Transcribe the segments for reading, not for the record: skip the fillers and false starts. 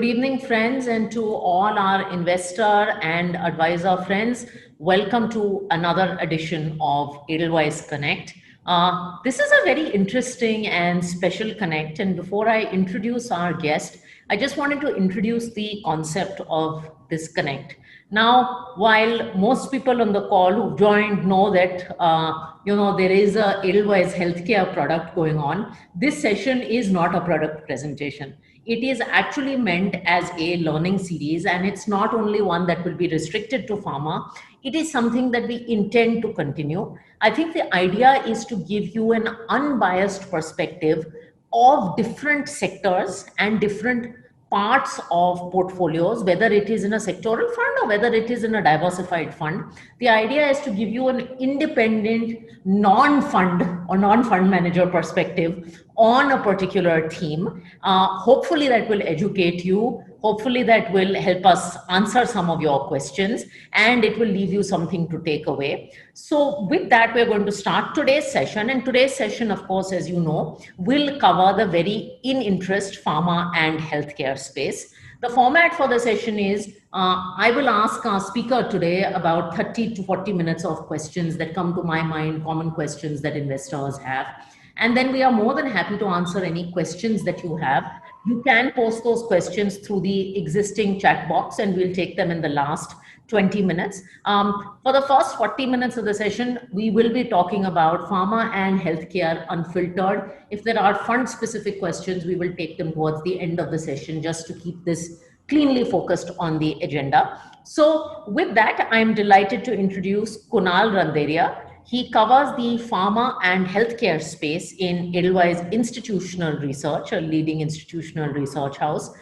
Good evening, friends, and to all our investor and advisor friends. Welcome to another edition of Edelweiss Connect. This is a very interesting and special connect. And before I introduce our guest, I just wanted to introduce the concept of this connect. Now, while most people on the call who joined know that there is a Edelweiss healthcare product going on, this session is not a product presentation. It is actually meant as a learning series, and it's not only one that will be restricted to pharma. It is something that we intend to continue. I think the idea is to give you an unbiased perspective of different sectors and different parts of portfolios, whether it is in a sectoral fund or whether it is in a diversified fund. The idea is to give you an independent non-fund or non-fund manager perspective on a particular theme. Hopefully that will educate you. Hopefully that will help us answer some of your questions, and it will leave you something to take away. So with that, we're going to start today's session. And today's session, of course, as you know, will cover the very in-interest pharma and healthcare space. The format for the session is I will ask our speaker today about 30 to 40 minutes of questions that come to my mind, common questions that investors have. And then we are more than happy to answer any questions that you have. You can post those questions through the existing chat box, and we'll take them in the last 20 minutes. For the first 40 minutes of the session, we will be talking about pharma and healthcare unfiltered. If there are fund-specific questions, we will take them towards the end of the session just to keep this cleanly focused on the agenda. So with that, I'm delighted to introduce Kunal Randeria. He covers the pharma and healthcare space in Edelweiss Institutional Research, a leading institutional research house.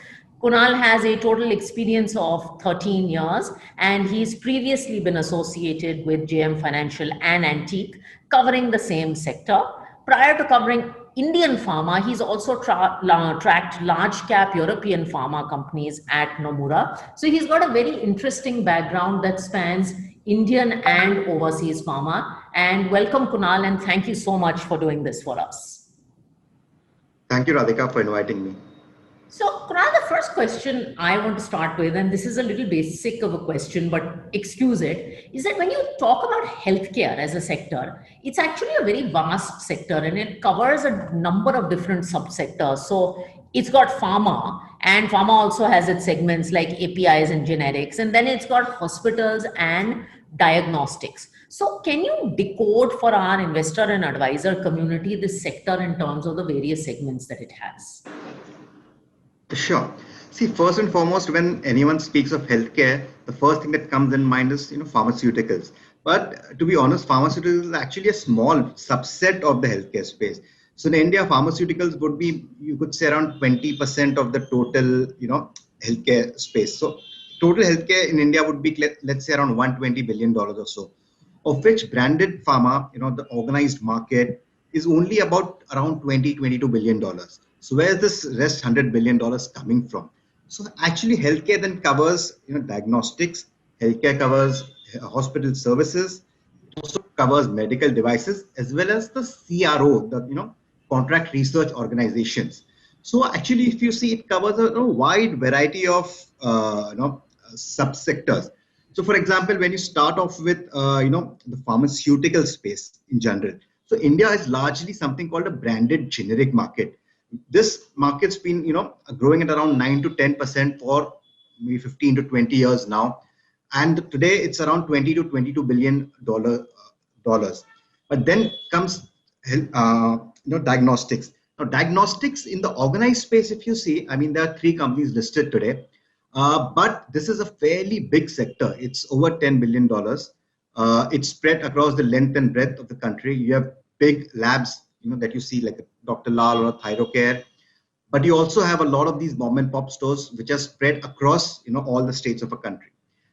Kunal has a total experience of 13 years, and he's previously been associated with JM Financial and Antique, covering the same sector. Prior to covering Indian pharma, he's also tracked large cap European pharma companies at Nomura. So he's got a very interesting background that spans Indian and overseas pharma. And welcome, Kunal, and thank you so much for doing this for us. Thank you, Radhika, for inviting me. So, Kunal, the first question I want to start with, and this is a little basic of a question, but excuse it, is that when you talk about healthcare as a sector, it's actually a very vast sector and it covers a number of different subsectors. So, it's got pharma, and pharma also has its segments like APIs and generics, and then it's got hospitals and diagnostics. So can you decode for our investor and advisor community this sector in terms of the various segments that it has? Sure. See, first and foremost, when anyone speaks of healthcare, the first thing that comes in mind is, pharmaceuticals. But to be honest, pharmaceuticals is actually a small subset of the healthcare space. So in India, pharmaceuticals would be, you could say, around 20% of the total, healthcare space. So total healthcare in India would be, let's say, around $120 billion or so, of which branded pharma, the organized market, is only about around $22 billion. So where is this rest $100 billion coming from? So actually healthcare then covers, diagnostics, healthcare covers hospital services, it also covers medical devices, as well as the CRO, the, contract research organizations. So actually, if you see, it covers a wide variety of, subsectors. So for example, when you start off with, the pharmaceutical space in general, so India is largely something called a branded generic market. This market's been, growing at around 9 to 10% for maybe 15 to 20 years now. And today it's around $20 to $22 billion. But then comes, diagnostics. Now, diagnostics in the organized space, if you see, there are 3 companies listed today. But this is a fairly big sector. It's over $10 billion. It's spread across the length and breadth of the country. You have big labs, that you see like Dr. Lal or Thyrocare. But you also have a lot of these mom and pop stores which are spread across, all the states of a country.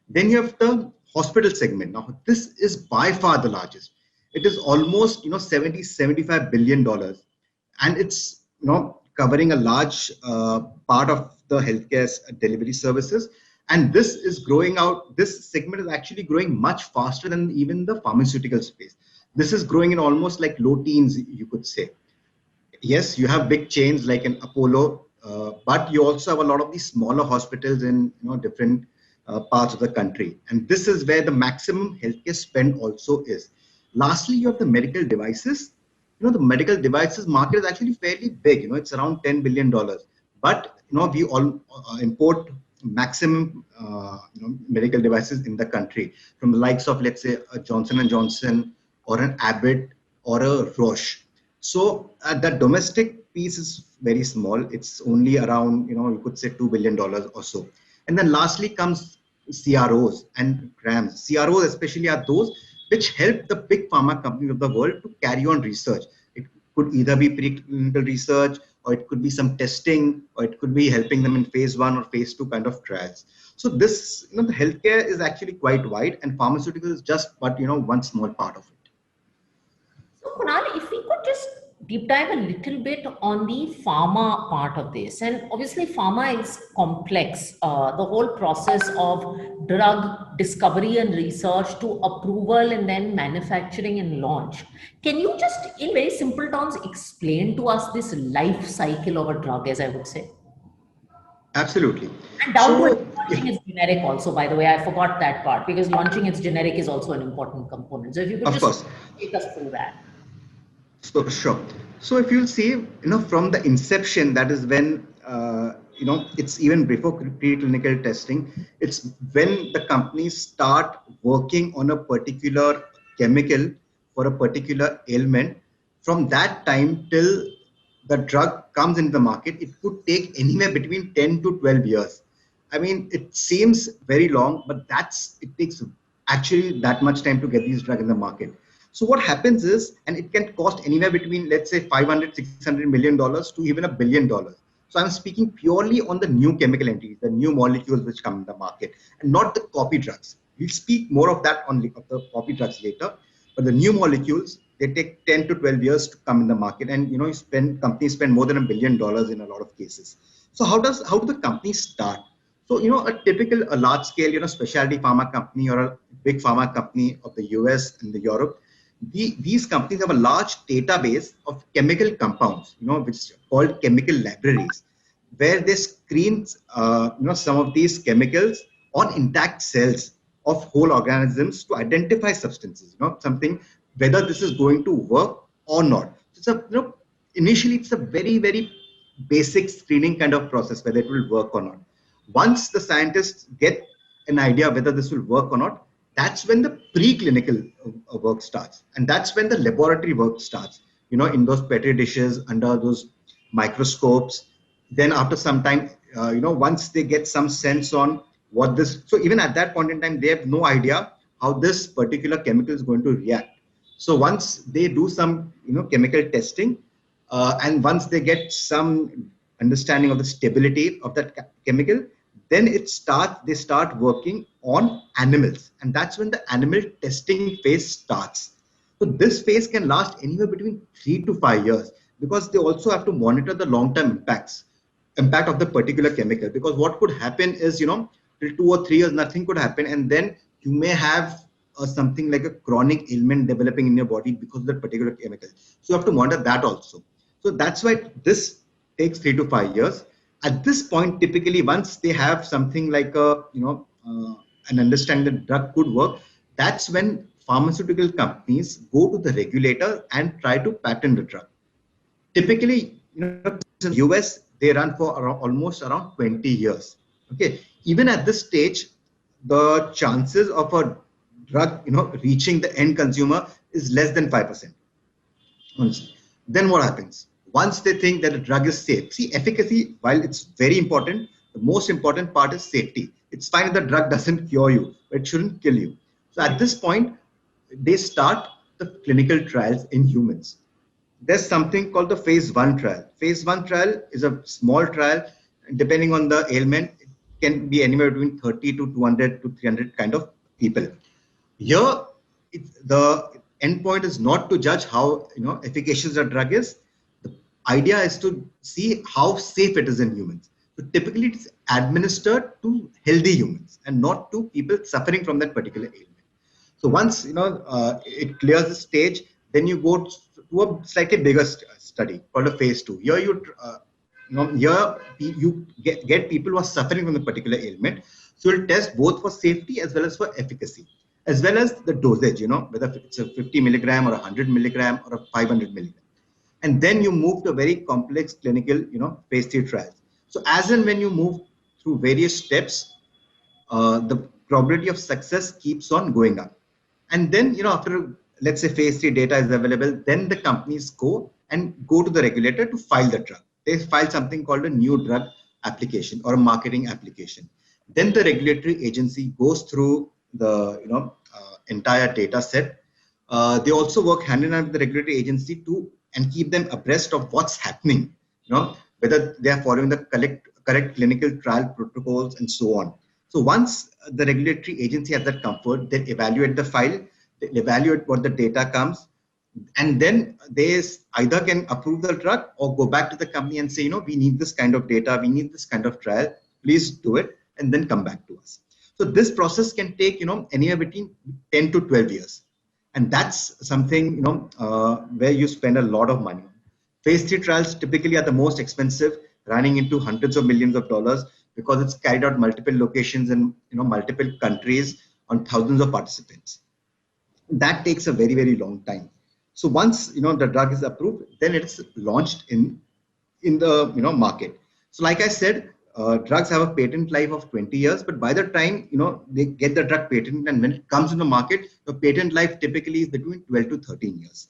Then you have the hospital segment. Now, this is by far the largest. It is almost, $75 billion. And it's, covering a large part of the healthcare delivery services. And this is growing out, this segment is actually growing much faster than even the pharmaceutical space. This is growing in almost like low teens, you could say. Yes, you have big chains like an Apollo, but you also have a lot of these smaller hospitals in different parts of the country, and this is where the maximum healthcare spend also is. Lastly, you have the medical devices. The medical devices market is actually fairly big. It's around $10 billion, but we all import maximum medical devices in the country from the likes of, let's say, a Johnson and Johnson or an Abbott or a Roche. So the domestic piece is very small. It's only around, you could say $2 billion or so. And then lastly comes CROs and CRAMs. CROs especially are those which help the big pharma companies of the world to carry on research. It could either be preclinical research, or it could be some testing, or it could be helping them in phase 1 or phase 2 kind of trials. So this, the healthcare is actually quite wide, and pharmaceutical is just but one small part of it. So, Kunal, if we could just deep dive a little bit on the pharma part of this, and obviously, pharma is complex. The whole process of drug discovery and research to approval and then manufacturing and launch. Can you just, in very simple terms, explain to us this life cycle of a drug, as I would say? Absolutely. And down to launching its generic also, by the way, I forgot that part, because launching its generic is also an important component. So if you could Of just course. take us through that. So sure. So if you'll see, from the inception, that is when it's even before preclinical testing. It's when the companies start working on a particular chemical for a particular ailment. From that time till the drug comes into the market, it could take anywhere between 10 to 12 years. I mean, it seems very long, but it takes actually that much time to get these drugs in the market. So what happens is, and it can cost anywhere between, let's say, $500–600 million to even $1 billion. So I'm speaking purely on the new chemical entities, the new molecules which come in the market, and not the copy drugs. We'll speak more of that on the copy drugs later. But the new molecules, they take 10 to 12 years to come in the market, and companies spend more than $1 billion in a lot of cases. So how do the companies start? So a large scale specialty pharma company or a big pharma company of the US and the Europe, these companies have a large database of chemical compounds, which is called chemical libraries, where they screen, some of these chemicals on intact cells of whole organisms to identify substances, something, whether this is going to work or not. So, initially it's a very, very basic screening kind of process, whether it will work or not. Once the scientists get an idea whether this will work or not, that's when the preclinical work starts, and that's when the laboratory work starts, in those petri dishes under those microscopes. Then after some time, once they get some sense on what this, so even at that point in time, they have no idea how this particular chemical is going to react. So once they do some chemical testing, and once they get some understanding of the stability of that chemical, then they start working on animals, and that's when the animal testing phase starts. So this phase can last anywhere between 3 to 5 years, because they also have to monitor the long-term impact of the particular chemical. Because what could happen is, till 2 or 3 years, nothing could happen, and then you may have something like a chronic ailment developing in your body because of that particular chemical. So you have to monitor that also. So that's why this takes 3 to 5 years. At this point, typically, once they have something like an understanding that drug could work, that's when pharmaceutical companies go to the regulator and try to patent the drug. Typically, in the US, they run for almost around 20 years. Okay, even at this stage, the chances of a drug, reaching the end consumer is less than 5%. Honestly. Then what happens? Once they think that a drug is safe, see, efficacy, while it's very important, the most important part is safety. It's fine if the drug doesn't cure you, but it shouldn't kill you. So at this point, they start the clinical trials in humans. There's something called the phase 1 trial. Phase 1 trial is a small trial. Depending on the ailment, it can be anywhere between 30 to 200 to 300 kind of people. Here, the endpoint is not to judge how efficacious a drug is. The idea is to see how safe it is in humans. So typically, it's administered to healthy humans and not to people suffering from that particular ailment. So once it clears the stage, then you go to a slightly bigger study called a phase 2. Here here you get people who are suffering from the particular ailment. So you'll test both for safety as well as for efficacy, as well as the dosage, whether it's a 50 milligram or a 100 milligram or a 500 milligram. And then you move to very complex clinical, phase 3 trials. So as and when you move through various steps, the probability of success keeps on going up. And then, after, let's say, phase 3 data is available, then the companies go to the regulator to file the drug. They file something called a new drug application or a marketing application. Then the regulatory agency goes through the, entire data set. They also work hand in hand with the regulatory agency and keep them abreast of what's happening, whether they are following the correct clinical trial protocols and so on. So once the regulatory agency has that comfort, they evaluate the file, they evaluate what the data comes, and then they either can approve the drug or go back to the company and say, we need this kind of data, we need this kind of trial, please do it, and then come back to us. So this process can take, anywhere between 10 to 12 years. And that's something, where you spend a lot of money. Phase 3 trials typically are the most expensive, running into hundreds of millions of dollars, because it's carried out multiple locations in multiple countries on thousands of participants. That takes a very, very long time. So once the drug is approved, then it's launched in the market. So like I said, drugs have a patent life of 20 years, but by the time they get the drug patent, and when it comes in the market, the patent life typically is between 12 to 13 years.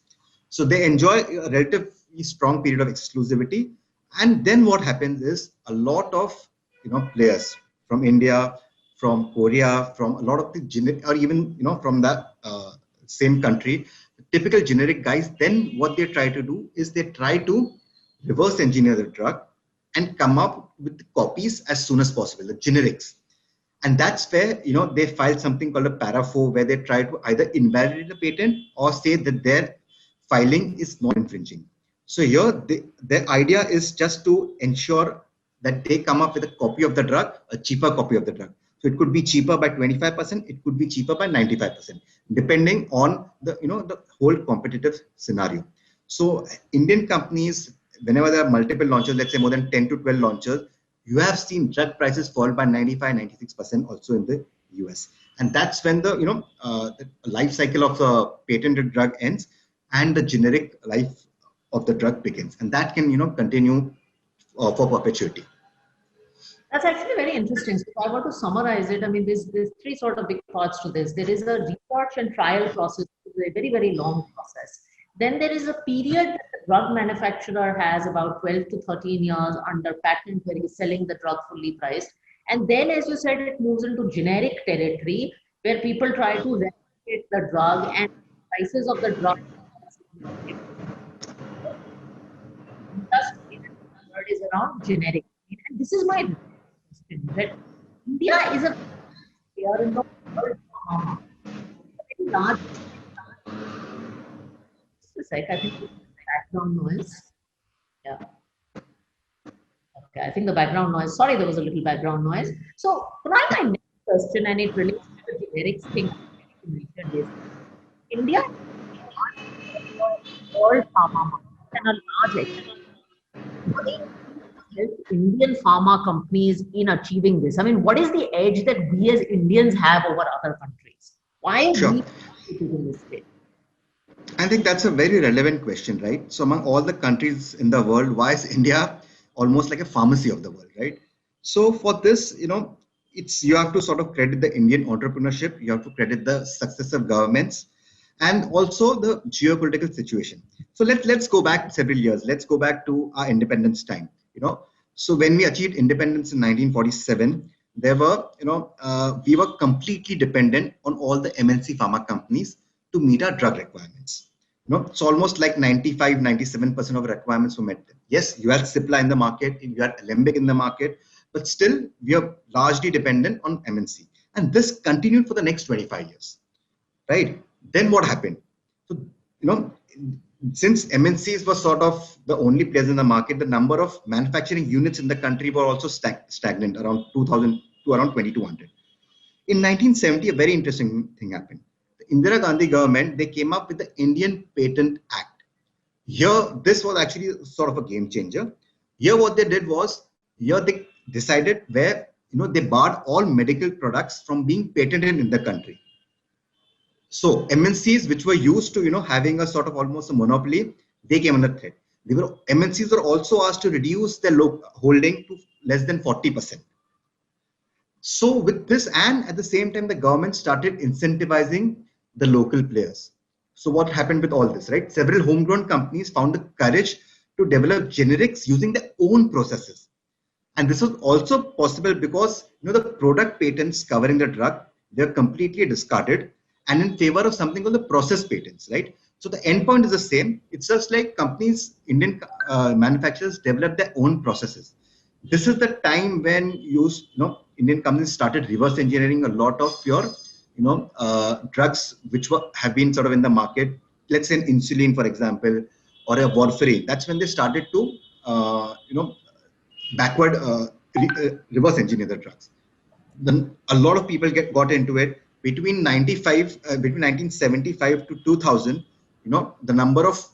So they enjoy a relatively strong period of exclusivity. And then what happens is a lot of players from India, from Korea, from a lot of the or even from that same country, typical generic guys, then what they try to do is they try to reverse engineer the drug and come up with the copies as soon as possible, the generics. And that's where they file something called a para 4, where they try to either invalidate the patent or say that their filing is not infringing. So here their idea is just to ensure that they come up with a copy of the drug, a cheaper copy of the drug. So it could be cheaper by 25%, it could be cheaper by 95%, depending on the the whole competitive scenario. So Indian companies, whenever there are multiple launches, let's say more than 10 to 12 launches, you have seen drug prices fall by 95, 96% also in the US. And that's when the the life cycle of the patented drug ends and the generic life of the drug begins, and that can continue for perpetuity. That's actually very interesting. So if I were to summarize it, I mean, there's three sort of big parts to this. There is a research and trial process, a very, very long process. Then there is a period that the drug manufacturer has about 12 to 13 years under patent where he's selling the drug fully priced. And then, as you said, it moves into generic territory where people try to replicate the drug and prices of the drug. Industry is around generic. And this is my that India is a player in the world, very large. Just a sec, I think the background noise. Yeah. Okay, I think the background noise. Sorry, there was a little background noise. So, Kunal, my next question, and it relates to the generics thing you mentioned, is India is a world pharma market and a large extent. What do you help Indian pharma companies in achieving this? I mean, what is the edge that we as Indians have over other countries? Why are we in this state? I think that's a very relevant question, right? So among all the countries in the world, why is India almost like a pharmacy of the world, right? So for this, you have to sort of credit the Indian entrepreneurship, you have to credit the successive governments, and also the geopolitical situation. So let's go back several years. Let's go back to our independence time. So when we achieved independence in 1947, there were, we were completely dependent on all the MNC pharma companies to meet our drug requirements. It's almost like 95, 97% of requirements were met. Yes, you had Cipla in the market, you had Alembic in the market, but still we are largely dependent on MNC. And this continued for the next 25 years, right? Then what happened? So, since MNCs were sort of the only players in the market, the number of manufacturing units in the country were also stagnant, around 2000 to around 2200. In 1970, a very interesting thing happened. The Indira Gandhi government, they came up with the Indian Patent Act. Here, this was actually sort of a game changer. Here, what they did was, here they decided where, they barred all medical products from being patented in the country. So MNCs, which were used to, having a sort of almost a monopoly, they came under threat. MNCs were also asked to reduce their holding to less than 40%. So with this, and at the same time, the government started incentivizing the local players. So what happened with all this, right? Several homegrown companies found the courage to develop generics using their own processes. And this was also possible because, the product patents covering the drug, they're completely discarded and in favor of something called the process patents, right? So the endpoint is the same. It's just like companies, Indian manufacturers develop their own processes. This is the time when Indian companies started reverse engineering a lot of your, drugs which have been sort of in the market. Let's say an insulin, for example, or a warfarin. That's when they started to, backward reverse engineer the drugs. Then a lot of people got into it between 1975 to 2000. The number of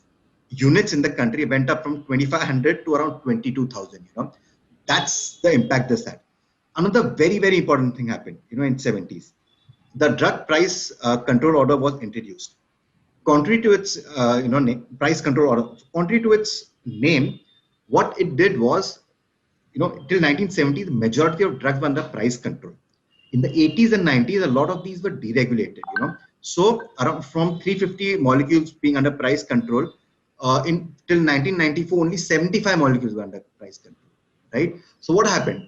units in the country went up from 2,500 to around 22,000. That's the impact this had. Another very, very important thing happened, in 70s. The drug price control order was introduced. Contrary to its, price control order, contrary to its name, what it did was, till 1970, the majority of drugs were under price control. In the 80s and 90s, a lot of these were deregulated, So around from 350 molecules being under price control, till 1994, only 75 molecules were under price control. Right? So what happened?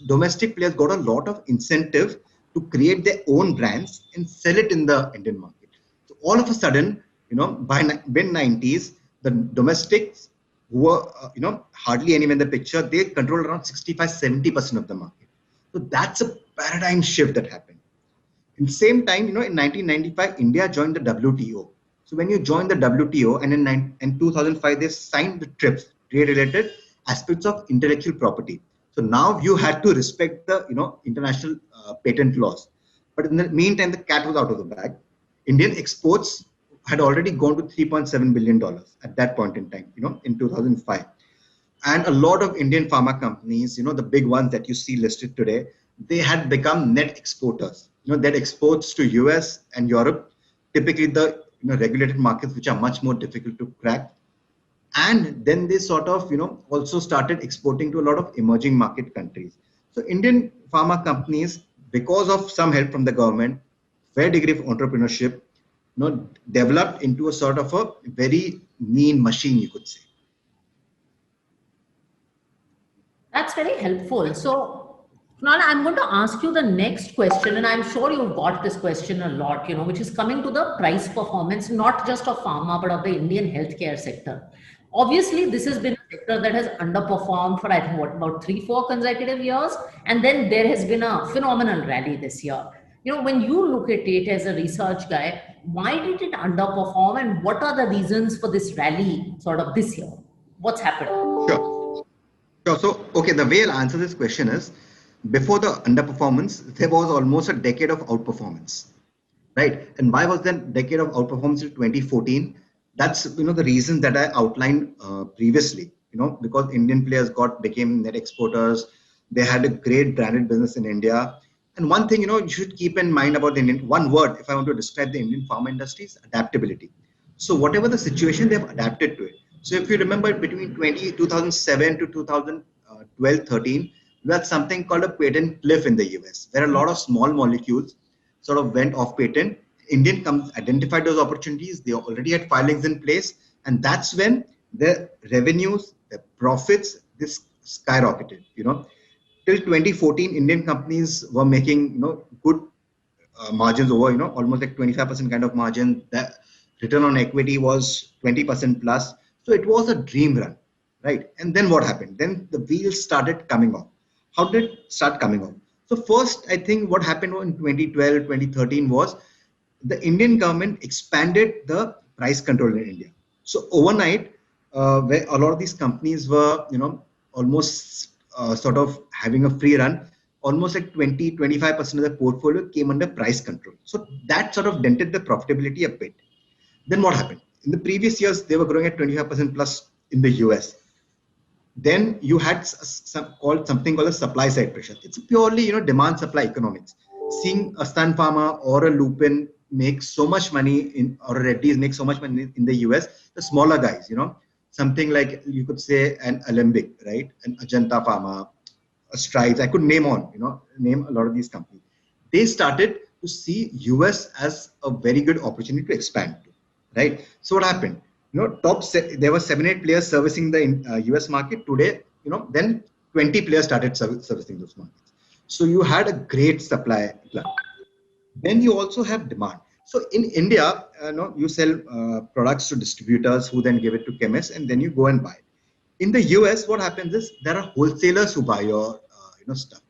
Domestic players got a lot of incentive to create their own brands and sell it in the Indian market. So all of a sudden, by mid-90s, the domestics who were, hardly anyone in the picture, they control around 65-70% of the market. So that's a paradigm shift that happened. In the same time, in 1995, India joined the WTO. So when you join the WTO, and in 2005, they signed the TRIPS, trade-related aspects of intellectual property. So now you had to respect the international patent laws. But in the meantime, the cat was out of the bag. Indian exports had already gone to $3.7 billion at that point in time, in 2005. And a lot of Indian pharma companies, the big ones that you see listed today, they had become net exporters. That exports to US and Europe, typically the regulated markets, which are much more difficult to crack. And then they sort of, also started exporting to a lot of emerging market countries. So Indian pharma companies, because of some help from the government, fair degree of entrepreneurship, developed into a sort of a very mean machine, you could say. That's very helpful. So, Kunal, I'm going to ask you the next question, and I'm sure you've got this question a lot, which is coming to the price performance, not just of pharma, but of the Indian healthcare sector. Obviously, this has been a sector that has underperformed for, I think, about 3-4 consecutive years. And then there has been a phenomenal rally this year. When you look at it as a research guy, why did it underperform and what are the reasons for this rally sort of this year? What's happened? Sure. So, okay, the way I'll answer this question is, before the underperformance, there was almost a decade of outperformance, right? And why was that decade of outperformance in 2014? That's the reason that I outlined previously. Because Indian players became net exporters, they had a great branded business in India. And one thing you should keep in mind about the Indian, one word, if I want to describe the Indian pharma industry, is adaptability. So whatever the situation, they've adapted to it. So if you remember, between 2007 to 2012-13, we had something called a patent cliff in the US, where a lot of small molecules sort of went off patent. Indian companies identified those opportunities. They already had filings in place. And that's when the revenues, the profits, this skyrocketed, Till 2014, Indian companies were making, good margins over, almost like 25% kind of margin. The return on equity was 20% plus. So it was a dream run, right? And then what happened? Then the wheels started coming off. How did it start coming off? So first, I think what happened in 2012, 2013 was the Indian government expanded the price control in India. So overnight, where a lot of these companies were, almost sort of having a free run, almost like 20-25% of the portfolio came under price control. So that sort of dented the profitability a bit. Then what happened? In the previous years, they were growing at 25% plus in the US. Then you had something called a supply side pressure. It's purely, demand supply economics. Seeing a Sun Pharma or a Lupin make so much money or a Reddy's make so much money in the US, the smaller guys, something like you could say an Alembic, right? An Ajanta Pharma, a Strides. I could name a lot of these companies. They started to see US as a very good opportunity to expand to, right? So what happened? There were 7, 8 players servicing the US market. Today, then 20 players started servicing those markets. So you had a great supply plan. Then you also have demand. So in India, you sell products to distributors who then give it to chemists, and then you go and buy it. In the US, what happens is there are wholesalers who buy your stuff,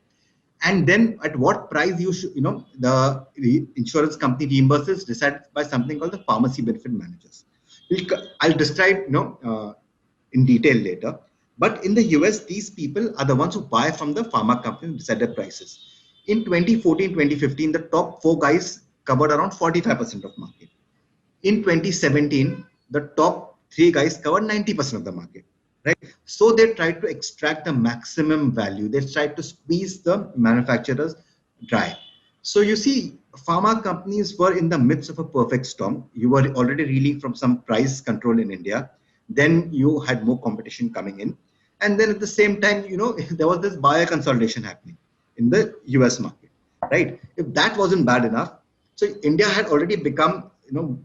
and then at what price you should, the insurance company reimburses decided by something called the pharmacy benefit managers. I'll describe in detail later. But in the US, these people are the ones who buy from the pharma company and decide the prices. In 2014, 2015, the top 4 guys covered around 45% of market. In 2017, the top 3 guys covered 90% of the market. Right? So they tried to extract the maximum value. They tried to squeeze the manufacturers dry. So you see, pharma companies were in the midst of a perfect storm. You were already reeling from some price control in India. Then you had more competition coming in. And then at the same time, there was this buyer consolidation happening in the US market, right? If that wasn't bad enough, so India had already become,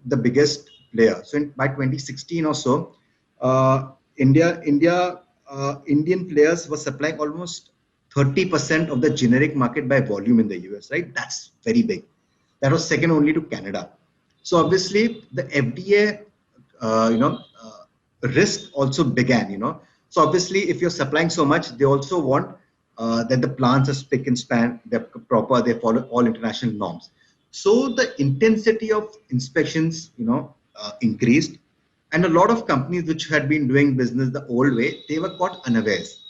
the biggest player. So by 2016 or so, Indian players were supplying almost 30% of the generic market by volume in the US, right? That's very big. That was second only to Canada. So obviously the FDA, risk also began, So obviously if you're supplying so much, they also want that the plants are spick and span, they're proper, they follow all international norms. So the intensity of inspections, increased. And a lot of companies which had been doing business the old way, they were caught unawares.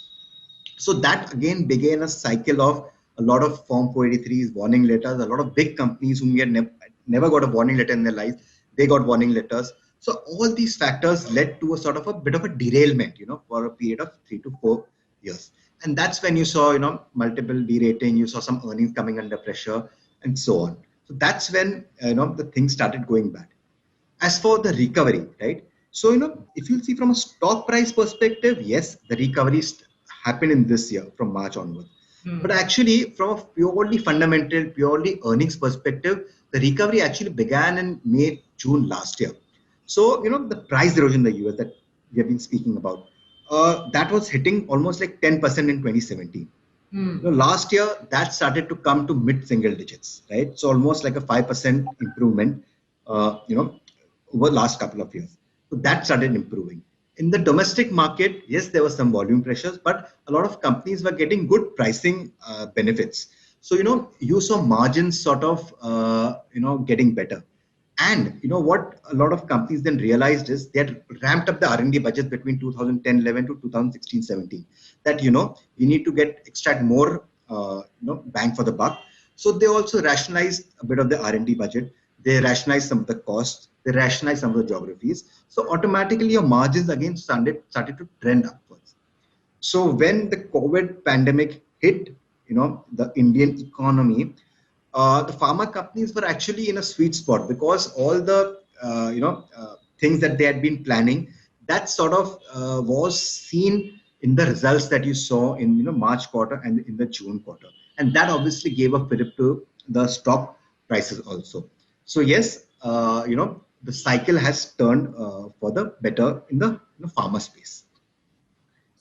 So that again began a cycle of a lot of Form 483s, warning letters, a lot of big companies whom we had never got a warning letter in their lives, they got warning letters. So all these factors led to a sort of a bit of a derailment, for a period of 3 to 4 years. And that's when you saw, multiple derating, you saw some earnings coming under pressure and so on. So that's when, the things started going bad. As for the recovery, right? So, if you see from a stock price perspective, yes, the recovery happened in this year from March onward. But actually, from a purely fundamental, purely earnings perspective, the recovery actually began in May, June last year. So, the price erosion in the US that we have been speaking about, that was hitting almost like 10% in 2017. Last year, that started to come to mid-single digits, right? So almost like a 5% improvement, over the last couple of years. So that started improving. In the domestic market, yes, there was some volume pressures, but a lot of companies were getting good pricing benefits. So, you saw margins sort of, getting better. And what a lot of companies then realized is they had ramped up the R&D budget between 2010-11 to 2016-17. That you need to extract more bang for the buck. So they also rationalized a bit of the R&D budget. They rationalized some of the costs. They rationalized some of the geographies. So automatically your margins again started to trend upwards. So when the COVID pandemic hit, the Indian economy, the pharma companies were actually in a sweet spot because all the things that they had been planning, that sort of was seen in the results that you saw in March quarter and in the June quarter, and that obviously gave a fillip to the stock prices also. So yes, the cycle has turned for the better in the pharma space.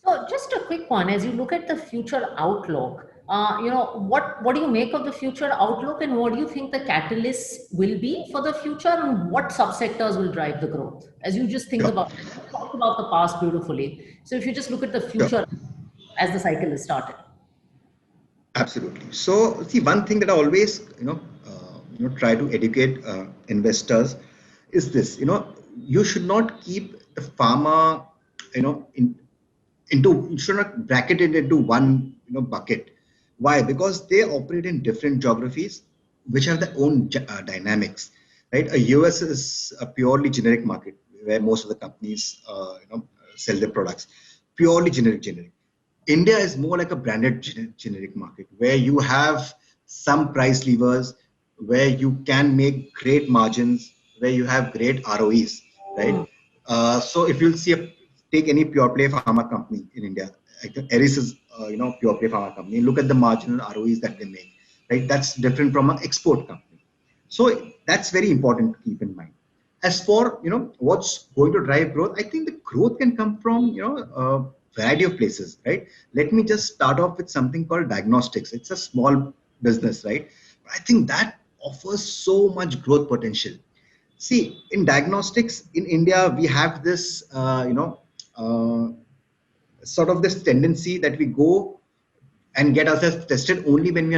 So just a quick one, as you look at the future outlook, what do you make of the future outlook, and what do you think the catalysts will be for the future, and what subsectors will drive the growth? As you just think Sure. about it, you talked about the past beautifully. So if you just look at the Sure. future as the cycle is started. Absolutely. So, see, one thing that I always, try to educate investors is this. You should not keep the pharma, you should not bracket it into one, bucket. Why? Because they operate in different geographies, which have their own dynamics, right? A US is a purely generic market where most of the companies, sell their products. purely generic. India is more like a branded generic market where you have some price levers, where you can make great margins, where you have great ROEs, right? So if you'll take any pure play pharma company in India, like Eris is, pure play pharma company. Look at the marginal ROEs that they make, right? That's different from an export company. So that's very important to keep in mind. As for what's going to drive growth, I think the growth can come from a variety of places, right? Let me just start off with something called diagnostics. It's a small business, right? But I think that offers so much growth potential. See, in diagnostics in India, we have this, uh, sort of this tendency that we go and get ourselves tested only when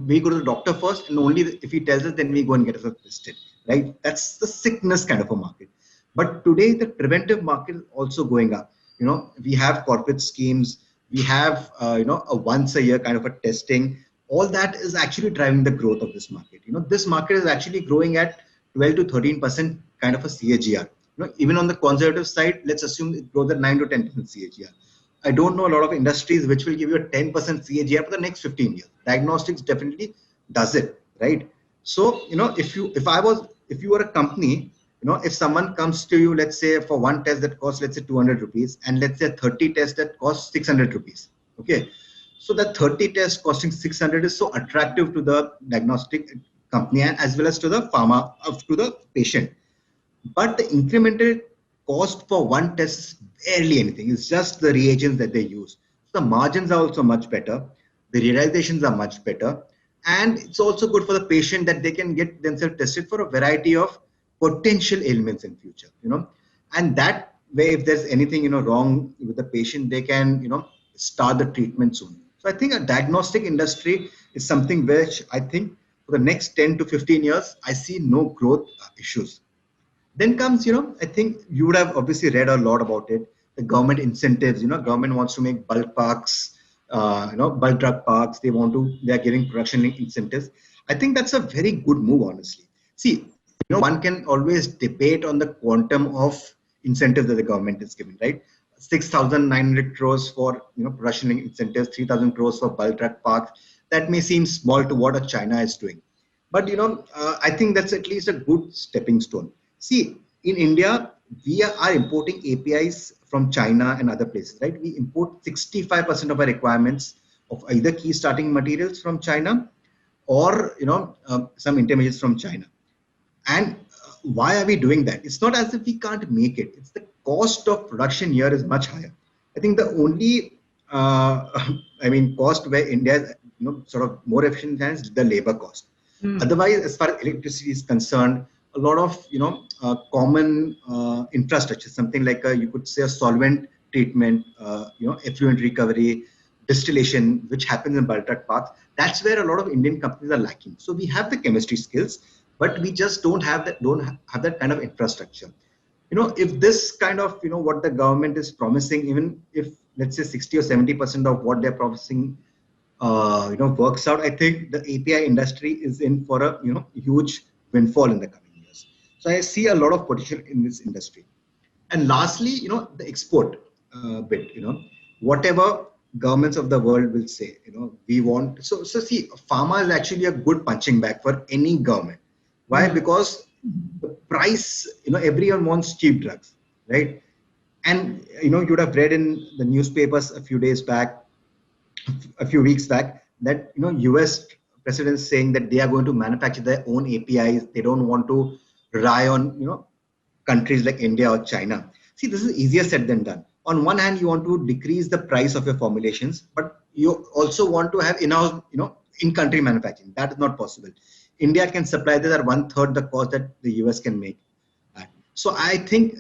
we go to the doctor first, and only if he tells us, then we go and get ourselves tested, right? That's the sickness kind of a market. But today the preventive market is also going up. We have corporate schemes, we have a once a year kind of a testing. All that is actually driving the growth of this market. This market is actually growing at 12 to 13% kind of a CAGR. Even on the conservative side, let's assume it grows at 9 to 10% CAGR. I don't know a lot of industries which will give you a 10% CAGR for the next 15 years. Diagnostics definitely does it, right? So, if you were a company, if someone comes to you, let's say for one test that costs, let's say 200 rupees, and let's say 30 tests that cost 600 rupees. Okay. So that 30 tests costing 600 is so attractive to the diagnostic company and as well as to the pharma, to the patient. But the incremental cost for one test is barely anything. It's just the reagents that they use. So the margins are also much better. The realizations are much better. And it's also good for the patient that they can get themselves tested for a variety of potential ailments in future, And that way, if there's anything, wrong with the patient, they can, start the treatment soon. So I think a diagnostic industry is something which I think for the next 10 to 15 years, I see no growth issues. Then comes, I think you would have obviously read a lot about it. The government incentives, government wants to make bulk parks, bulk drug parks. They are giving production linked incentives. I think that's a very good move, honestly. See, one can always debate on the quantum of incentives that the government is giving, right? 6,900 crores for, production linked incentives, 3,000 crores for bulk drug parks. That may seem small to what China is doing. But, I think that's at least a good stepping stone. See, in India, we are importing APIs from China and other places, right? We import 65% of our requirements of either key starting materials from China or, some intermediates from China. And why are we doing that? It's not as if we can't make it. It's the cost of production here is much higher. I think the only, cost where India is, sort of more efficient than is the labor cost. Otherwise, as far as electricity is concerned, a lot of common infrastructure, something like you could say a solvent treatment, effluent recovery, distillation, which happens in bulk drug parks. That's where a lot of Indian companies are lacking. So we have the chemistry skills, but we just don't have that kind of infrastructure. If this kind of what the government is promising, even if let's say 60 or 70% of what they're promising works out, I think the API industry is in for a huge windfall in the coming years. So I see a lot of potential in this industry. And lastly, the export bit, whatever governments of the world will say, we want. So see, pharma is actually a good punching bag for any government. Why? Because the price, everyone wants cheap drugs, right? And you would have read in the newspapers a few weeks back that US president saying that they are going to manufacture their own APIs. They don't want to rely on countries like India or China. See, this is easier said than done. On one hand, you want to decrease the price of your formulations, but you also want to have in-house, in-country manufacturing. That is not possible. India can supply this at 1/3 the cost that the US can make. So I think,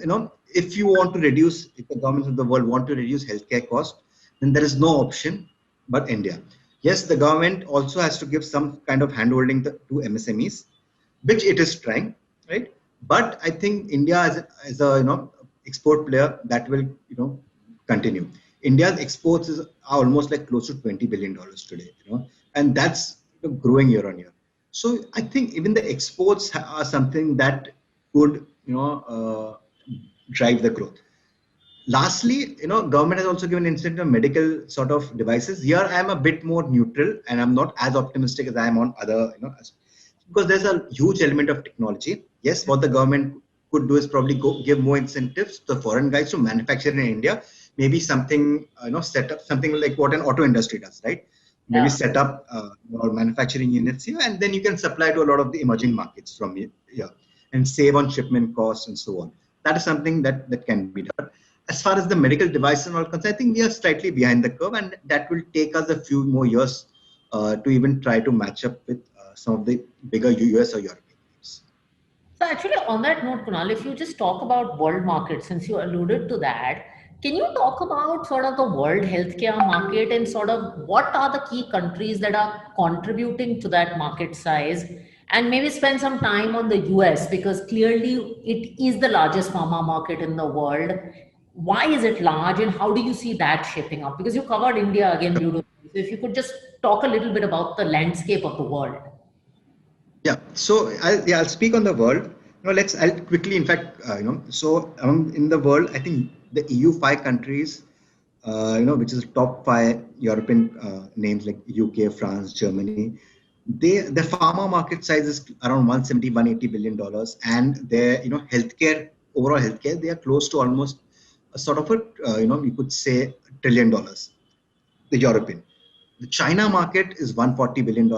if you want to reduce, if the governments of the world want to reduce healthcare costs, then there is no option but India. Yes, the government also has to give some kind of handholding to MSMEs, which it is trying, right? But I think India as a export player that will continue. India's exports are almost like close to $20 billion today, and that's growing year on year. So I think even the exports are something that could drive the growth. Lastly, government has also given incentive on medical sort of devices. Here, I am a bit more neutral, and I'm not as optimistic as I am on other, because there's a huge element of technology. Yes, what the government could do is probably give more incentives to the foreign guys to manufacture in India. Maybe something, set up something like what an auto industry does, right? Maybe Yeah. set up your manufacturing units here, and then you can supply to a lot of the emerging markets from here and save on shipment costs and so on. That is something that can be done. As far as the medical devices and all concerned, I think we are slightly behind the curve, and that will take us a few more years to even try to match up with some of the bigger US or European names. So actually, on that note, Kunal, if you just talk about world market, since you alluded to that, can you talk about sort of the world healthcare market and sort of what are the key countries that are contributing to that market size? And maybe spend some time on the US because clearly it is the largest pharma market in the world. Why is it large and how do you see that shaping up? Because you covered India again beautifully. So if you could just talk a little bit about the landscape of the world. Yeah, so I'll speak on the world. I'll quickly, in fact, so in the world, I think the EU five countries, which is top five European names like UK, France, Germany, the pharma market size is around 170, 180 billion dollars, and their healthcare, overall healthcare, they are close to almost a sort of a you could say $1 trillion. The European. The China market is $140 billion.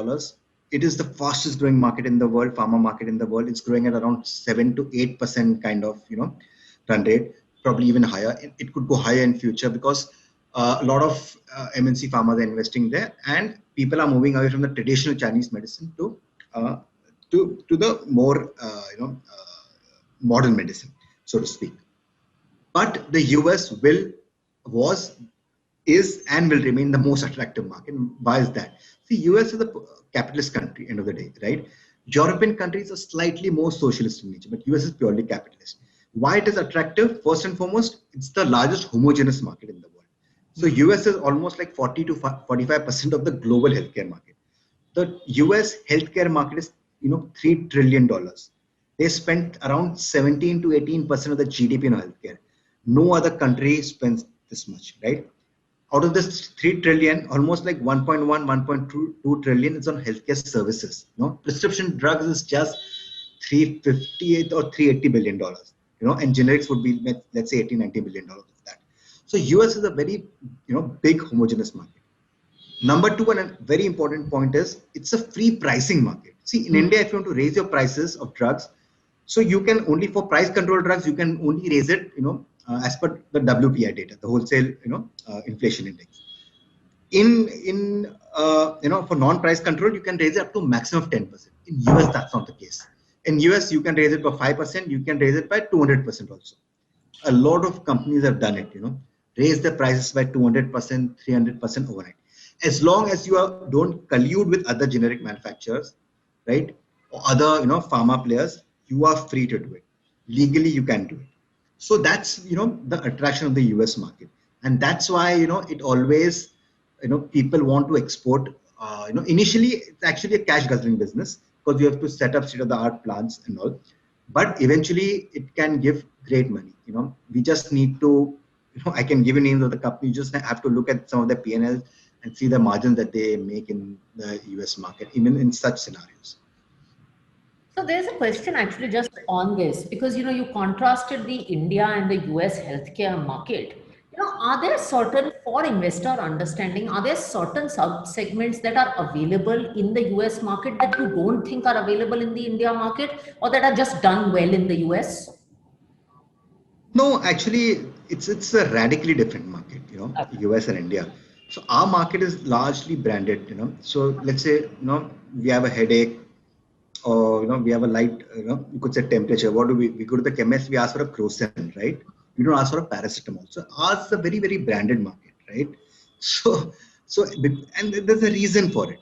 It is the fastest growing market in the world, pharma market in the world. It's growing at around 7 to 8% kind of, run rate, probably even higher. It could go higher in future because a lot of MNC pharma are investing there, and people are moving away from the traditional Chinese medicine uh, to the more, modern medicine, so to speak. But the US was, is, and will remain the most attractive market. Why is that? See, US is a capitalist country, end of the day, right? European countries are slightly more socialist in nature, but US is purely capitalist. Why it is attractive? First and foremost, it's the largest homogeneous market in the world. So US is almost like 40 to 45% of the global healthcare market. The US healthcare market is, $3 trillion. They spent around 17 to 18% of the GDP on healthcare. No other country spends this much, right? Out of this 3 trillion, almost like 1.1, 1.2 trillion is on healthcare services. Prescription drugs is just 358 or 380 billion dollars, and generics would be, let's say, 80, 90 billion dollars of that. So US is a very, big homogeneous market. Number two, and a very important point is it's a free pricing market. See, in India, if you want to raise your prices of drugs, so you can only, for price control drugs, you can only raise it, as per the WPI data, the wholesale, inflation index. For non-price control, you can raise it up to maximum of 10%. In US, that's not the case. In US, you can raise it by 5%. You can raise it by 200% also. A lot of companies have done it. Raise the prices by 200%, 300% overnight. As long as you don't collude with other generic manufacturers, right, or other pharma players, you are free to do it. Legally, you can do it. So that's the attraction of the US market, and that's why it always people want to export. Initially it's actually a cash guzzling business because you have to set up state of the art plants and all, but eventually it can give great money. We just need to, I can give you names of the company. You just have to look at some of the P&Ls and see the margins that they make in the US market, even in such scenarios. So there's a question actually just on this because you contrasted the India and the US healthcare market. Are there certain for investor understanding, are there certain sub segments that are available in the US market that you don't think are available in the India market or that are just done well in the US? No, actually, it's a radically different market, US and India. So our market is largely branded, So let's say, we have a headache, or we have a light, you could say temperature. What do we go to the chemist? We ask for a Crocin, right? We don't ask for a paracetamol. So ours is a very, very branded market, right? And there's a reason for it.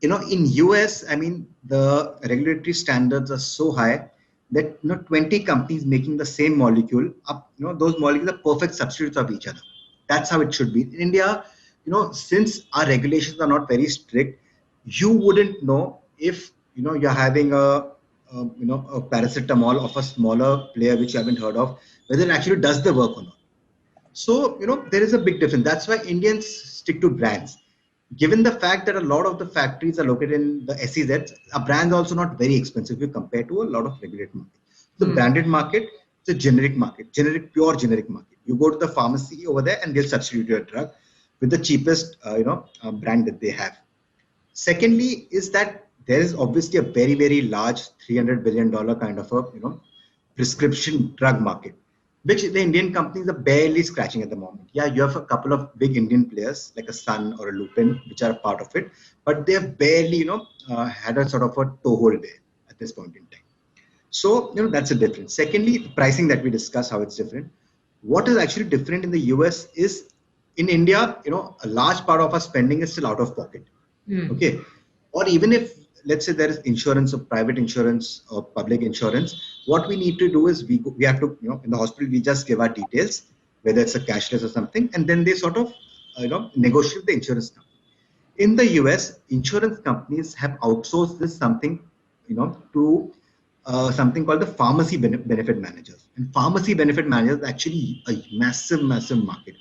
In US, I mean, the regulatory standards are so high that 20 companies making the same molecule up, those molecules are perfect substitutes of each other. That's how it should be. In India, since our regulations are not very strict, you wouldn't know if you're having a paracetamol of a smaller player which you haven't heard of, whether it actually does the work or not. So, there is a big difference. That's why Indians stick to brands. Given the fact that a lot of the factories are located in the SEZs, a brand is also not very expensive if you compare to a lot of regulated markets. The branded market, it's a generic market, pure generic market. You go to the pharmacy over there and they'll substitute your drug with the cheapest, brand that they have. Secondly, is that there is obviously a very, very large $300 billion kind of a prescription drug market, which the Indian companies are barely scratching at the moment. Yeah, you have a couple of big Indian players like a Sun or a Lupin, which are a part of it, but they have barely, had a sort of a toehold there at this point in time. So, that's a difference. Secondly, the pricing that we discussed, how it's different. What is actually different in the US is in India, a large part of our spending is still out of pocket. Okay. Or even if, let's say there is insurance or private insurance or public insurance, what we need to do is we have to, in the hospital, we just give our details, whether it's a cashless or something, and then they sort of, negotiate with the insurance company. In the US, insurance companies have outsourced this something, to something called the pharmacy benefit managers. And pharmacy benefit managers actually a massive, massive market.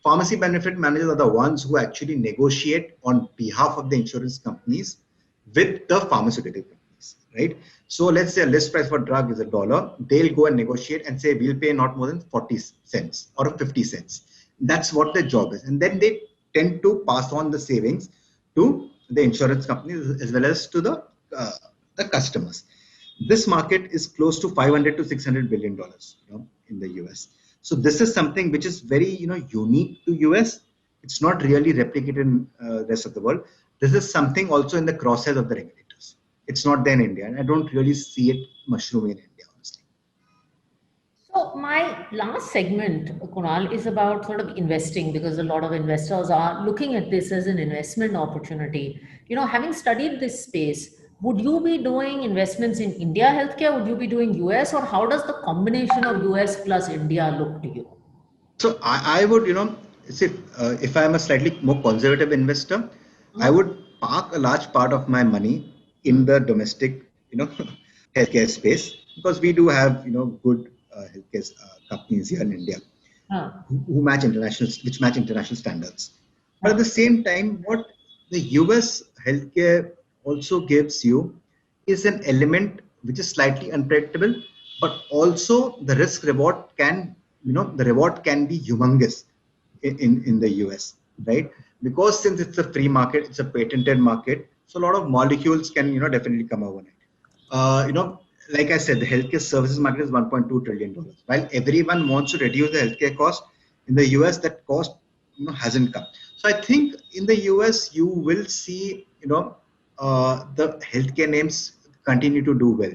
Pharmacy benefit managers are the ones who actually negotiate on behalf of the insurance companies with the pharmaceutical companies, right? So let's say a list price for drug is $1. They'll go and negotiate and say we'll pay not more than 40 cents or 50 cents. That's what their job is. And then they tend to pass on the savings to the insurance companies as well as to the customers. This market is close to $500 to $600 billion, in the US. So this is something which is very, unique to US. It's not really replicated in the rest of the world. This is something also in the crosshairs of the regulators. It's not there in India, and I don't really see it mushrooming in India, honestly. So my last segment, Kunal, is about sort of investing because a lot of investors are looking at this as an investment opportunity. Having studied this space, would you be doing investments in India healthcare? Would you be doing US, or how does the combination of US plus India look to you? So I would, say, if I'm a slightly more conservative investor, I would park a large part of my money in the domestic, healthcare space, because we do have, good healthcare companies here in India who which match international standards. But at the same time, what the US healthcare also gives you is an element which is slightly unpredictable, but also the risk reward the reward can be humongous in the US, right? Because since it's a free market, it's a patented market, so a lot of molecules can, definitely come overnight. Like I said, the healthcare services market is $1.2 trillion. While everyone wants to reduce the healthcare cost, in the US, that cost, hasn't come. So I think in the US, you will see, the healthcare names continue to do well.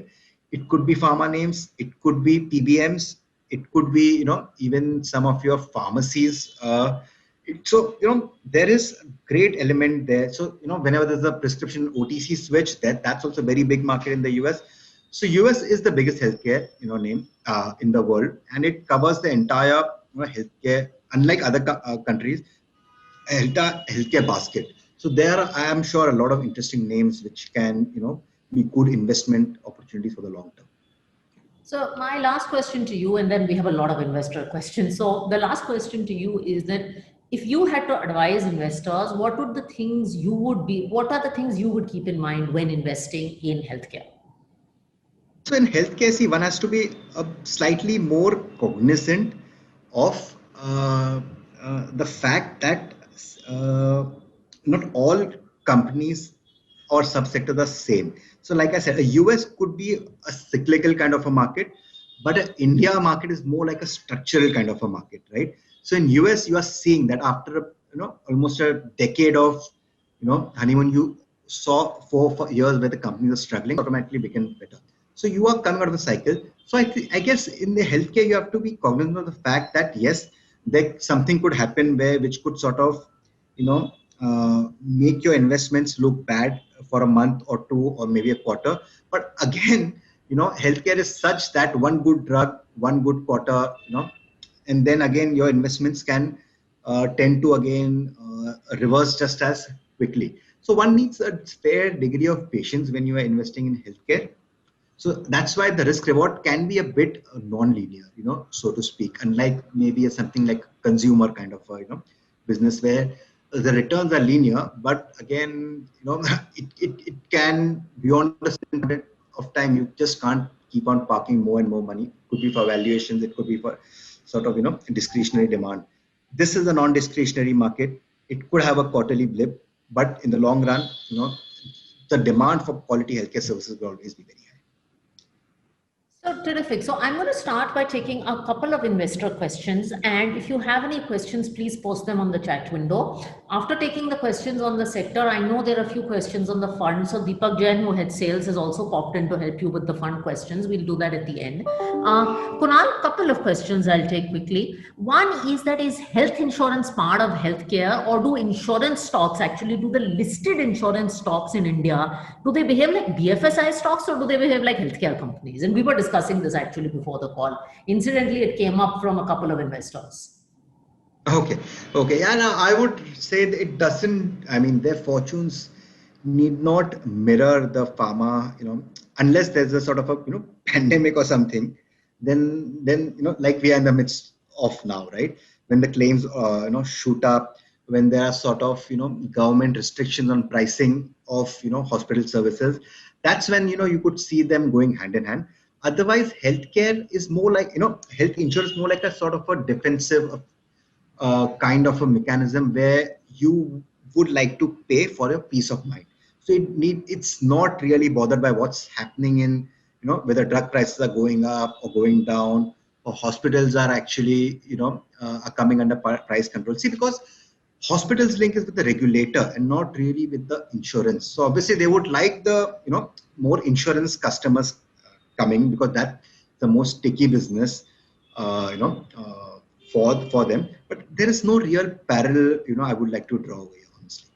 It could be pharma names, it could be PBMs, it could be, even some of your pharmacies. So, there is a great element there. So, whenever there's a prescription OTC switch, that's also a very big market in the US. So US is the biggest healthcare, name in the world, and it covers the entire, healthcare, unlike other countries, entire healthcare basket. So there are, I am sure, a lot of interesting names which can, be good investment opportunities for the long term. So my last question to you, and then we have a lot of investor questions. So the last question to you is that if you had to advise investors, what are the things you would keep in mind when investing in healthcare? So in healthcare, see, one has to be slightly more cognizant of the fact that not all companies or subsectors are same. So like I said, a US could be a cyclical kind of a market, but an India market is more like a structural kind of a market, right? So in US, you are seeing that after almost a decade of honeymoon, you saw 4 years where the companies are struggling, automatically became better. So you are coming out of the cycle. So I guess in the healthcare, you have to be cognizant of the fact that yes, there something could happen which could sort of, make your investments look bad for a month or two or maybe a quarter. But again, healthcare is such that one good drug, one good quarter, and then again your investments can tend to again reverse just as quickly. So one needs a fair degree of patience when you are investing in healthcare. So that's why the risk reward can be a bit non-linear, so to speak, unlike maybe something like consumer kind of business where the returns are linear, but again, it can beyond a certain point of time, you just can't keep on parking more and more money. It could be for valuations, it could be for sort of, discretionary demand. This is a non-discretionary market. It could have a quarterly blip, but in the long run, the demand for quality healthcare services will always be very high. So terrific. So I'm going to start by taking a couple of investor questions. And if you have any questions, please post them on the chat window. After taking the questions on the sector, I know there are a few questions on the fund. So Deepak Jain, who heads sales, has also popped in to help you with the fund questions. We'll do that at the end. Kunal, a couple of questions I'll take quickly. One is that is health insurance part of healthcare, or do insurance stocks actually, do the listed insurance stocks in India, do they behave like BFSI stocks or do they behave like healthcare companies? And we were discussing this actually before the call. Incidentally, it came up from a couple of investors. Okay. Yeah, now I would say that it doesn't, I mean, their fortunes need not mirror the pharma, unless there's a sort of a, pandemic or something, then, like we are in the midst of now, right? When the claims, shoot up, when there are sort of, government restrictions on pricing of, hospital services, that's when, you could see them going hand in hand. Otherwise, healthcare is more like, health insurance more like a sort of a defensive kind of a mechanism where you would like to pay for a peace of mind. So it's not really bothered by what's happening in, whether drug prices are going up or going down, or hospitals are actually, are coming under price control. See, because hospitals link is with the regulator and not really with the insurance. So obviously they would like the, more insurance customers coming, because that's the most sticky business, for them. But there is no real parallel, I would like to draw away, honestly.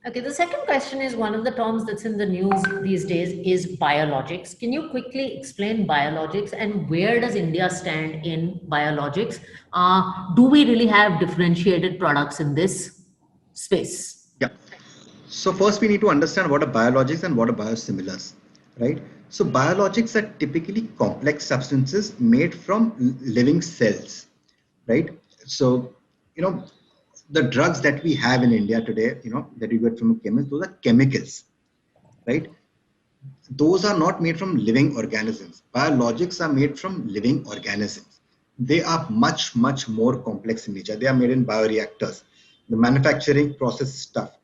Okay, the second question is one of the terms that's in the news these days is biologics. Can you quickly explain biologics and where does India stand in biologics? Do we really have differentiated products in this space? Yeah. So first we need to understand what are biologics and what are biosimilars, right? So biologics are typically complex substances made from living cells, right? So, the drugs that we have in India today, that we get from a chemist, those are chemicals, right? Those are not made from living organisms. Biologics are made from living organisms. They are much, much more complex in nature. They are made in bioreactors. The manufacturing process stuff,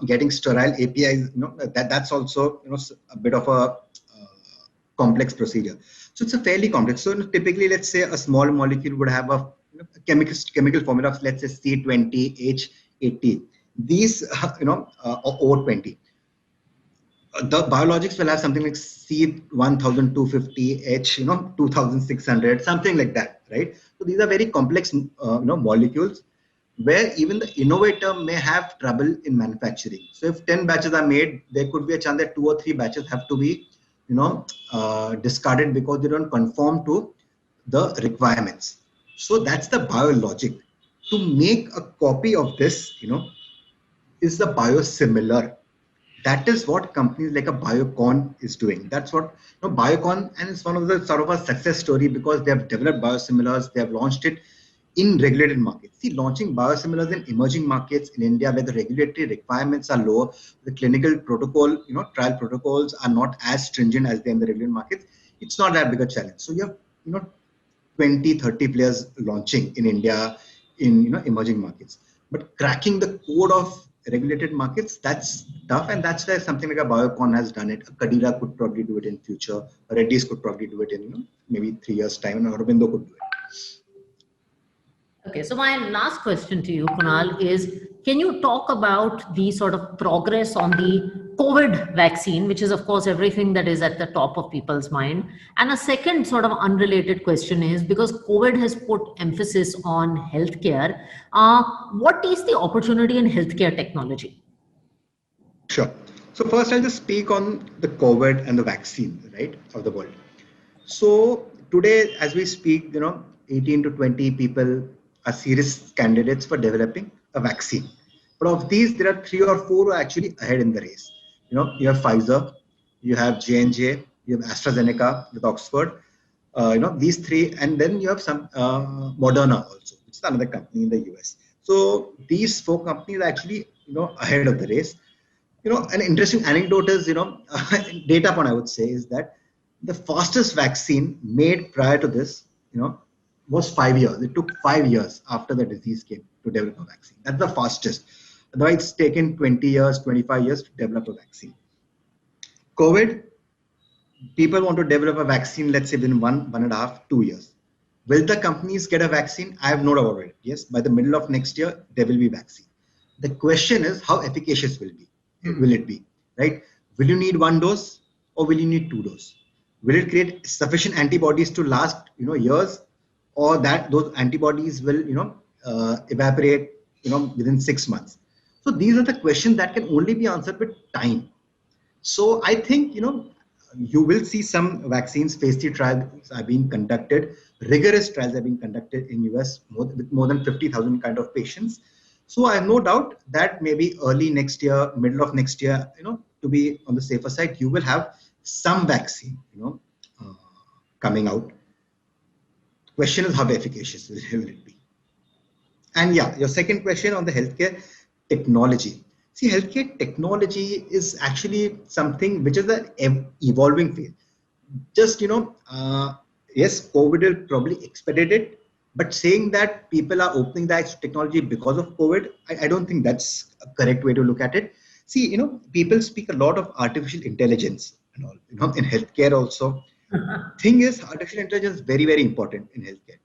getting sterile APIs, that's also, a bit of a complex procedure. So it's a fairly complex. So typically, let's say a small molecule would have a chemical formula of, let's say, C20H80. These, or 20. The biologics will have something like C1250H, 2600, something like that, right? So these are very complex, molecules where even the innovator may have trouble in manufacturing. So if 10 batches are made, there could be a chance that 2 or 3 batches have to be, discarded because they don't conform to the requirements. So that's the biologic. To make a copy of this, is the biosimilar. That is what companies like a Biocon is doing. That's what, Biocon, and it's one of the sort of a success story because they have developed biosimilars. They have launched it in regulated markets. See, launching biosimilars in emerging markets in India where the regulatory requirements are lower, the clinical protocol, trial protocols are not as stringent as they in the regulated markets. It's not that big a challenge. So you have, 20, 30 players launching in India in, emerging markets. But cracking the code of regulated markets, that's tough, and that's where something like a Biocon has done it. A Cadila could probably do it in future. Reddy's could probably do it in, maybe 3 years' time, and Aurobindo could do it. Okay, so my last question to you, Kunal, is can you talk about the sort of progress on the COVID vaccine, which is, of course, everything that is at the top of people's mind? And a second sort of unrelated question is, because COVID has put emphasis on healthcare, what is the opportunity in healthcare technology? Sure. So first, I'll just speak on the COVID and the vaccine, right, of the world. So today, as we speak, 18 to 20 people are serious candidates for developing a vaccine. But of these, there are 3 or 4 who are actually ahead in the race. You have Pfizer, you have J&J, you have AstraZeneca with Oxford, these three, and then you have some Moderna also, which is another company in the US. So these four companies are actually, ahead of the race. An interesting anecdote is, data point I would say is that the fastest vaccine made prior to this, was 5 years. It took 5 years after the disease came to develop a vaccine. That's the fastest. Otherwise, it's taken 20 years, 25 years to develop a vaccine. COVID, people want to develop a vaccine, let's say within 1.5, 2 years. Will the companies get a vaccine? I have no doubt about it. Yes, by the middle of next year, there will be vaccine. The question is how efficacious will it be, right? Will you need 1 dose or will you need 2 doses? Will it create sufficient antibodies to last, years, or that those antibodies will, evaporate, within 6 months? So these are the questions that can only be answered with time. So I think, you will see some vaccines, phase 3 trials are being conducted. Rigorous trials are being conducted in US with more than 50,000 kind of patients. So I have no doubt that maybe early next year, middle of next year, to be on the safer side, you will have some vaccine, coming out. The question is how efficacious will it be? And yeah, your second question on the healthcare technology. See, healthcare technology is actually something which is an evolving field. Just, yes, COVID will probably expedite it, but saying that people are opening the eyes to technology because of COVID, I don't think that's a correct way to look at it. See, people speak a lot of artificial intelligence and all, in healthcare also. Thing is, artificial intelligence is very, very important in healthcare.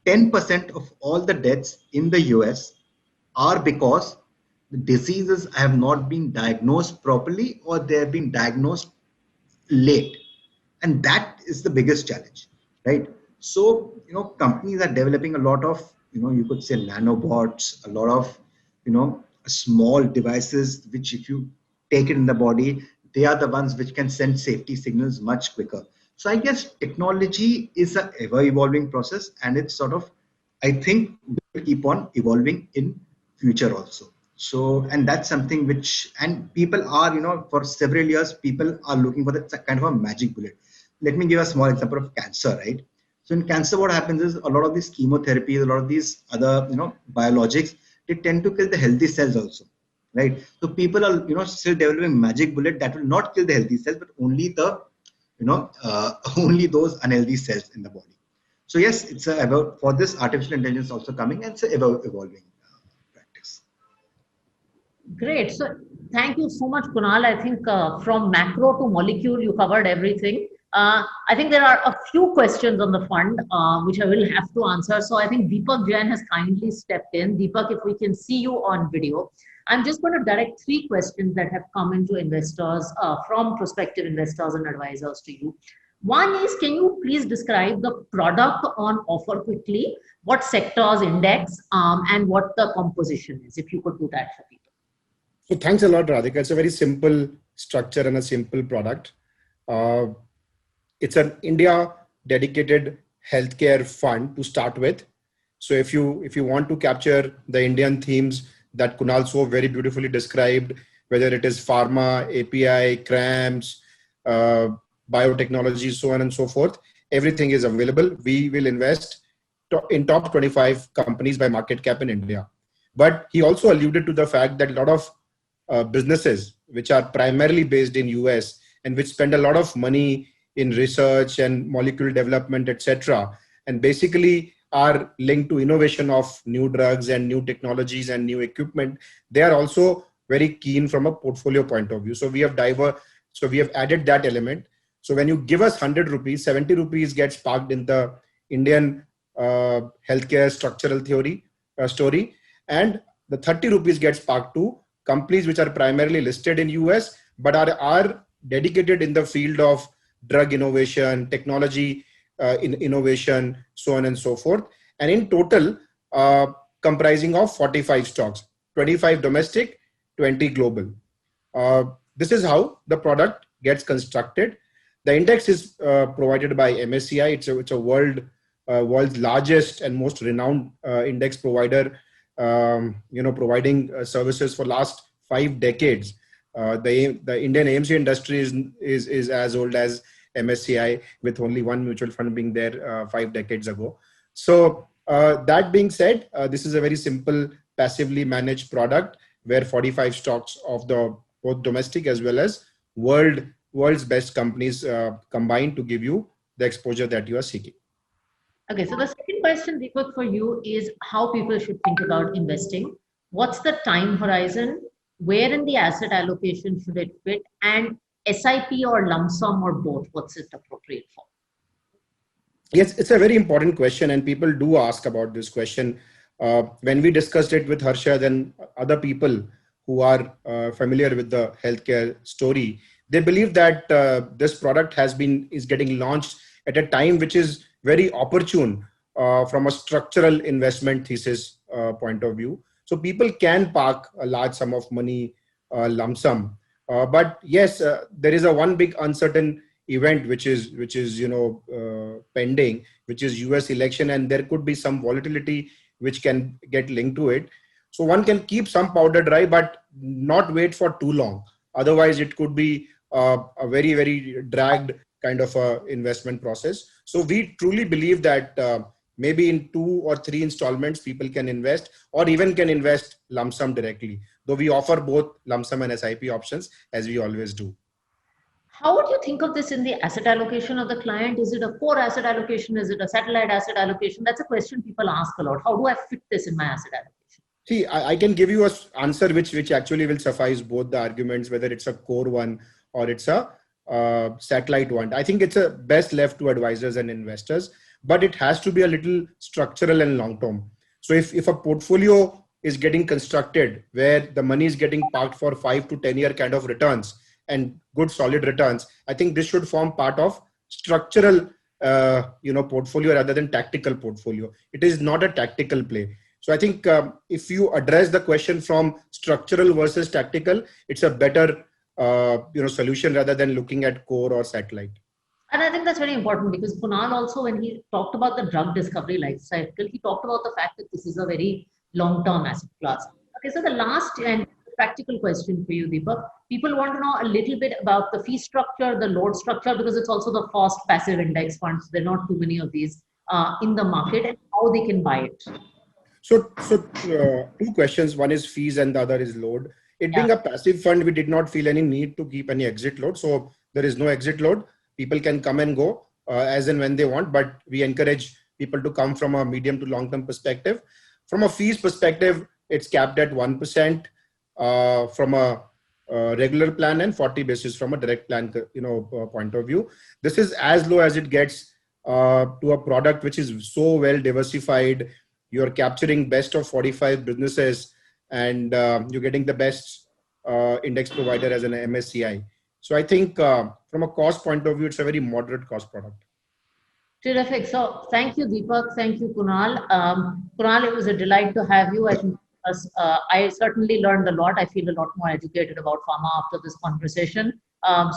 10% of all the deaths in the US are because the diseases have not been diagnosed properly or they have been diagnosed late. And that is the biggest challenge, right? So, companies are developing a lot of, you could say nanobots, a lot of, small devices, which if you take it in the body, they are the ones which can send safety signals much quicker. So I guess technology is an ever evolving process, and it's sort of, I think, will keep on evolving in future also. So, and that's something which, and people are, for several years, people are looking for that kind of a magic bullet. Let me give a small example of cancer, right? So in cancer, what happens is a lot of these chemotherapies, a lot of these other, biologics, they tend to kill the healthy cells also, right? So people are, still developing magic bullet that will not kill the healthy cells, but only the, only those unhealthy cells in the body. So yes, it's about for this artificial intelligence also coming, and it's evolving practice. Great. So thank you so much, Kunal. I think from macro to molecule, you covered everything. I think there are a few questions on the fund, which I will have to answer. So I think Deepak Jain has kindly stepped in. Deepak, if we can see you on video. I'm just going to direct 3 questions that have come into investors, from prospective investors and advisors to you. One is, can you please describe the product on offer quickly, what sectors index, and what the composition is, if you could do that for people. So thanks a lot, Radhika. It's a very simple structure and a simple product. It's an India dedicated healthcare fund to start with. So if you want to capture the Indian themes that Kunal so very beautifully described, whether it is pharma, API, CRAMS, biotechnology, so on and so forth, everything is available. We will invest in top 25 companies by market cap in India. But he also alluded to the fact that a lot of businesses which are primarily based in US and which spend a lot of money in research and molecule development, etc., and basically are linked to innovation of new drugs and new technologies and new equipment, they are also very keen from a portfolio point of view. So we have added that element. So when you give us 100 rupees, 70 rupees gets parked in the Indian healthcare structural theory story, and the 30 rupees gets parked to companies which are primarily listed in US but are dedicated in the field of drug innovation, technology innovation, so on and so forth. And in total, comprising of 45 stocks, 25 domestic, 20 global. This is how the product gets constructed. The index is provided by MSCI. It's a world's largest and most renowned index provider, providing services for last 5 decades. The Indian AMC industry is as old as MSCI, with only one mutual fund being there 5 decades ago. So that being said, this is a very simple passively managed product where 45 stocks of the both domestic as well as world's best companies combine to give you the exposure that you are seeking. Okay, so the second question, Deepak, for you is how people should think about investing. What's the time horizon? Where in the asset allocation should it fit? And SIP or lump sum or both? What's it appropriate for? Yes, it's a very important question, and people do ask about this question. When we discussed it with Harshad and other people who are familiar with the healthcare story, they believe that this product is getting launched at a time which is very opportune from a structural investment thesis point of view. So people can park a large sum of money, lump sum. But yes, there is a one big uncertain event which is pending, which is US election, and there could be some volatility which can get linked to it. So one can keep some powder dry, but not wait for too long. Otherwise, it could be a very, very dragged kind of a investment process. So we truly believe that maybe in 2 or 3 installments, people can invest, or even can invest lump sum directly, though we offer both lump sum and SIP options, as we always do. How would you think of this in the asset allocation of the client? Is it a core asset allocation? Is it a satellite asset allocation? That's a question people ask a lot. How do I fit this in my asset allocation? See, I can give you an answer which actually will suffice both the arguments, whether it's a core one or it's a satellite one. I think it's a best left to advisors and investors, but it has to be a little structural and long term. So if a portfolio is getting constructed where the money is getting parked for 5 to 10 year kind of returns and good solid returns, I think this should form part of structural portfolio rather than tactical portfolio. It is not a tactical play. So I think if you address the question from structural versus tactical, it's a better solution rather than looking at core or satellite. And I think that's very important because Kunal also, when he talked about the drug discovery life cycle, he talked about the fact that this is a very long-term asset class. Okay, so the last and practical question for you, Deepak. People want to know a little bit about the fee structure, the load structure, because it's also the first passive index funds. There are not too many of these in the market, and how they can buy it. So 2 questions. One is fees and the other is load. It being a passive fund, we did not feel any need to keep any exit load. So there is no exit load. People can come and go as and when they want, but we encourage people to come from a medium to long-term perspective. From a fees perspective, it's capped at 1% from a regular plan and 40 basis from a direct plan point of view. This is as low as it gets to a product which is so well diversified. You're capturing best of 45 businesses and you're getting the best index provider as an MSCI. So I think from a cost point of view, it's a very moderate cost product. Terrific. So thank you, Deepak. Thank you, Kunal. Kunal, it was a delight to have you. I certainly learned a lot. I feel a lot more educated about pharma after this conversation.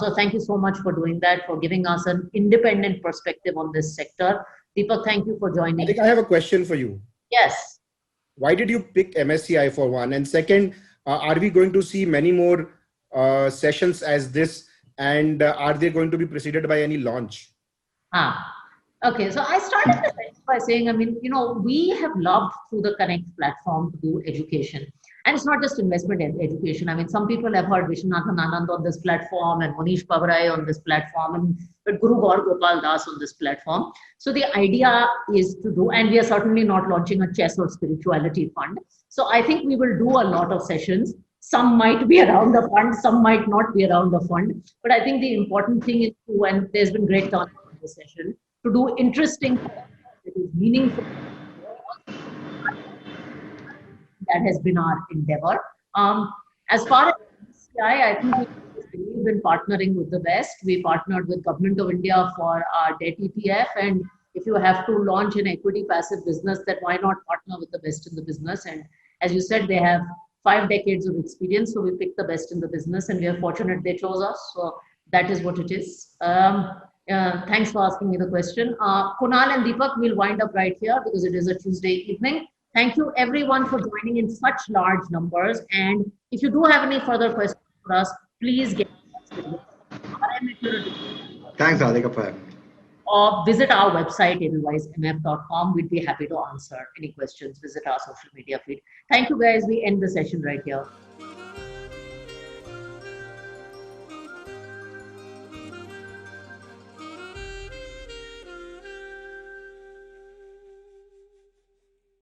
So thank you so much for doing that, for giving us an independent perspective on this sector. Deepak, thank you for joining. I think I have a question for you. Yes. Why did you pick MSCI for one? And second, are we going to see many more sessions as this? And are they going to be preceded by any launch? Okay, so I started the session by saying, we have loved through the Connect platform to do education. And it's not just investment education. Some people have heard Viswanathan Anand on this platform and Monish Pabrai on this platform and Guru Gaur Gopal Das on this platform. So the idea is to do, and we are certainly not launching a chess or spirituality fund. So I think we will do a lot of sessions. Some might be around the fund, some might not be around the fund. But I think the important thing is to, and there's been great turnout in this session, to do interesting, it is meaningful. That has been our endeavor. As far as MSCI, I think we believe in partnering with the best. We partnered with Government of India for our debt ETF, and if you have to launch an equity passive business, then why not partner with the best in the business? And as you said, they have 5 decades of experience, so we picked the best in the business, and we are fortunate they chose us. So that is what it is. Thanks for asking me the question. Kunal and Deepak will wind up right here because it is a Tuesday evening. Thank you everyone for joining in such large numbers. And if you do have any further questions for us, please get in touch with us. Thanks, Radhika, for having me. Or visit our website, edelweismf.com. We'd be happy to answer any questions. Visit our social media feed. Thank you, guys. We end the session right here.